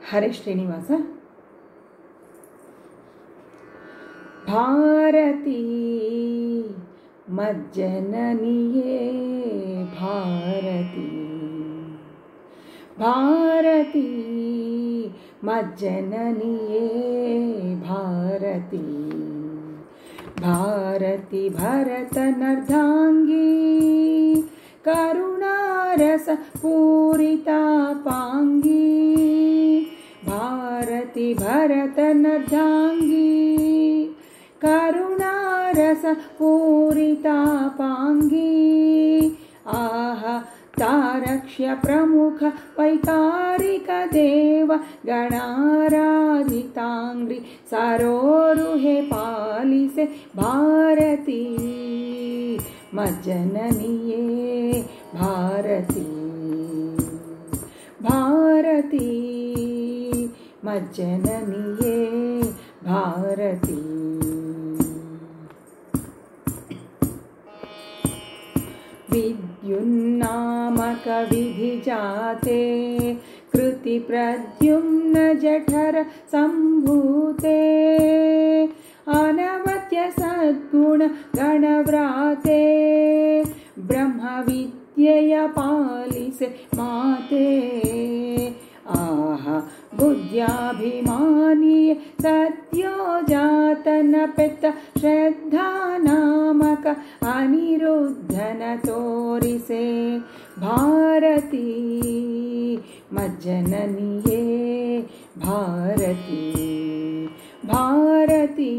ಹರೇ ಶ್ರೀನಿವಾಸ. ಭಾರತೀ ಮಜ್ಜನನಿಯೇ ಭಾರತೀ, ಭಾರತೀ ಮಜ್ಜನನಿಯೇ ಭಾರತೀ, ಭಾರತಿ ಭರತನರ್ಧಾಂಗೀ ಕರುಣಾರಸ ಪೂರಿತಾಪಾಂಗೀ, ಭಾರತಿ ಭರತನರ್ಧಾಂಗೀ ಕರುಣಾರಸ ಪೂರಿತಾಪಾಂಗೀ, ಆಹ ತಾರಕ್ಷ್ಯ ಪ್ರಮುಖ ವೈಕಾರಿಕ ದೇವ ಗಣಾರಾಧಿತಾಂಗ್ರಿ ಸರೋರುಹೆ ಪಾಲಿಸೆ ಭಾರತೀ ಮಜ್ಜನನಿಯೇ ಭಾರತೀ, ಭಾರತೀ ಮಜ್ಜನನಿಯೇ ಭಾರತೀ. ವಿದ್ಯುನ್ನಾಮಕ ವಿಧಿಜಾತೆ ಕೃತಿ ಪ್ರದ್ಯುಮ್ನ ಜಠರ ಸಂಭೂತೆ, ಅನವತ್ಯ ಸದ್ಗುಣ ಗಣವ್ರಾತೆ ಬ್ರಹ್ಮ ವಿದ್ಯೆಯ ಪಾಲಿಸೆ ಮಾತೆ, ಆಹ ಬುದ್ಧ್ಯಾಭಿಮಾನಿಯ ಸದ್ಯೋಜಾತನ ಪೆತ್ತ ಶ್ರದ್ಧಾ ನಾಮಕ ಅನಿರುದ್ಧನ ತೋರಿಸೆ ಭಾರತೀ ಮಜ್ಜನನಿಯೇ ಭಾರತೀ, ಭಾರತೀ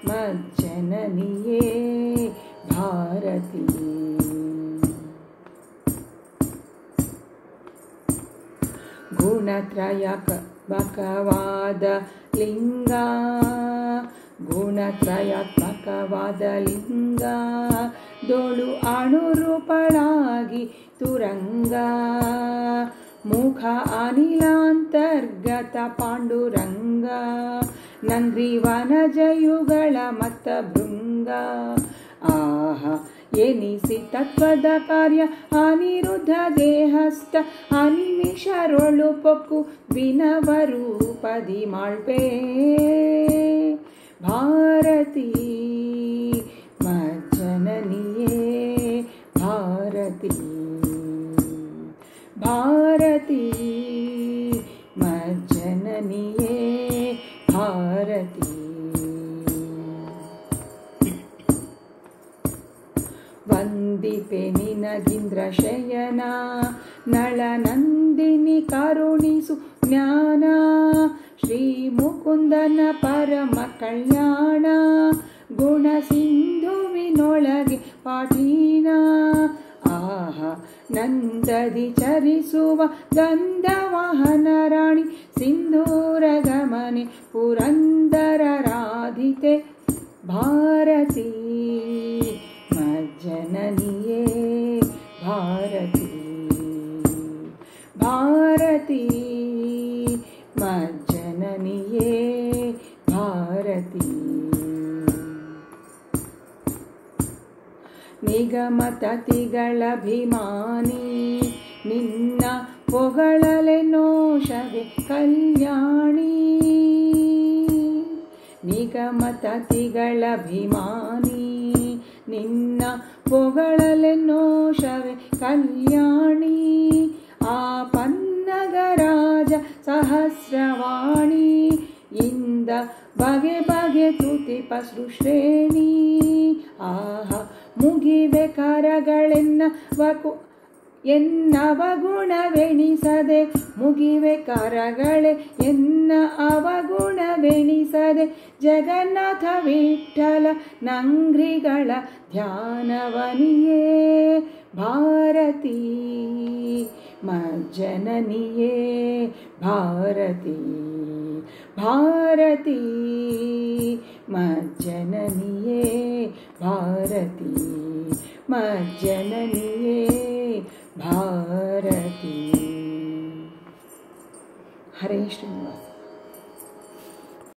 ಮಜ್ಜನನಿಯೇ ಭಾರತೀ. ಗುಣತ್ರಯಾತ್ಮಕವಾದ ಲಿಂಗ, ಗುಣತ್ರಯಾತ್ಮಕವಾದ ಲಿಂಗ ದೊಳು ಅಣುರೂಪಳಾಗಿ ತುರಂಗ, ಮುಖ ಅನಿಲಾಂತರ್ಗತ ಪಾಂಡುರಂಗ, ನಂಗ್ರಿವನಜಯುಗಳ ಮತ್ತ ಭೃಂಗ, ಆಹ ಎನಿಸಿ ತತ್ವದ ಕಾರ್ಯ ಅನಿರುದ್ಧ ದೇಹಸ್ಥ ಅನಿಮಿಷರೊಳು ಪೊಕ್ಕು ವಿನವರೂಪದಿ ಮಾಳ್ಪೆ ಭಾರತೀ ಮಜ್ಜನನಿಯೇ ಭಾರತೀ, ಭಾರತೀ ಮಜ್ಜನನಿಯೇ ಭಾರತೀ. ವಂದಿಪೆ ನಿನಗಿಂದ್ರ ಶಯನ ನಳನಂದಿನಿ ಕರುಣಿಸು ಜ್ಞಾನ, ಶ್ರೀ ಮುಕುಂದನ ಪರಮ ಕಲ್ಯಾಣ ಗುಣ ಸಿಂಧುವಿನೊಳಗೆ ಪಾಠೀನ, ಆಹ ನಂದದಿ ಚರಿಸುವ ಗಂಧವಾಹನ ರಾಣಿ ಸಿಂಧೂರ ಗಮನೆ ಪುರಂದರ ರಾಧಿತೆ ಭಾರತೀ ಮಜ್ಜನನಿಯೇ ಭಾರತೀ, ಭಾರತೀ ಮಜ್ಜನನಿಯೇ ಭಾರತೀ. ನಿಗಮತತಿಗಳಭಿಮಾನಿ ನಿನ್ನ ಪೊಗಳಲೆನೋಷವೆ ಕಲ್ಯಾಣಿ, ನಿಗಮತತಿಗಳಭಿಮಾನಿ ನಿನ್ನ ಪೊಗಳಲೆನೋಷವೆ ಕಲ್ಯಾಣಿ, ಆ ಪನ್ನಗರಾಜ ಸಹಸ್ರವಾಣಿ ಇಂದ ಬಗೆ ಬಗೆ ತುತಿಪ ಸೃಶ್ರೇಣಿ, ಆಹ ಮುಗಿವೆ ಕರಗಳೆನ್ನ ಅವಗುಣವೆಣಿಸದೆ, ಮುಗಿವೆ ಕರಗಳೆ ಎನ್ನ ಅವಗುಣವೆಣಿಸದೆ, ಜಗನ್ನಾಥ ವಿಠಲ ನಂಗ್ರಿಗಳ ಧ್ಯಾನವನಿಯೇ ಭಾರತೀ ಮಜ್ಜನನಿಯೇ ಭಾರತೀ, ಭಾರತೀ ಮಜ್ಜನನಿಯೇ ಭಾರತೀ, ಮಜ್ಜನನಿಯೇ ಭಾರತೀ. ಹರೇ ಶ್ರೀನಿವಾಸ.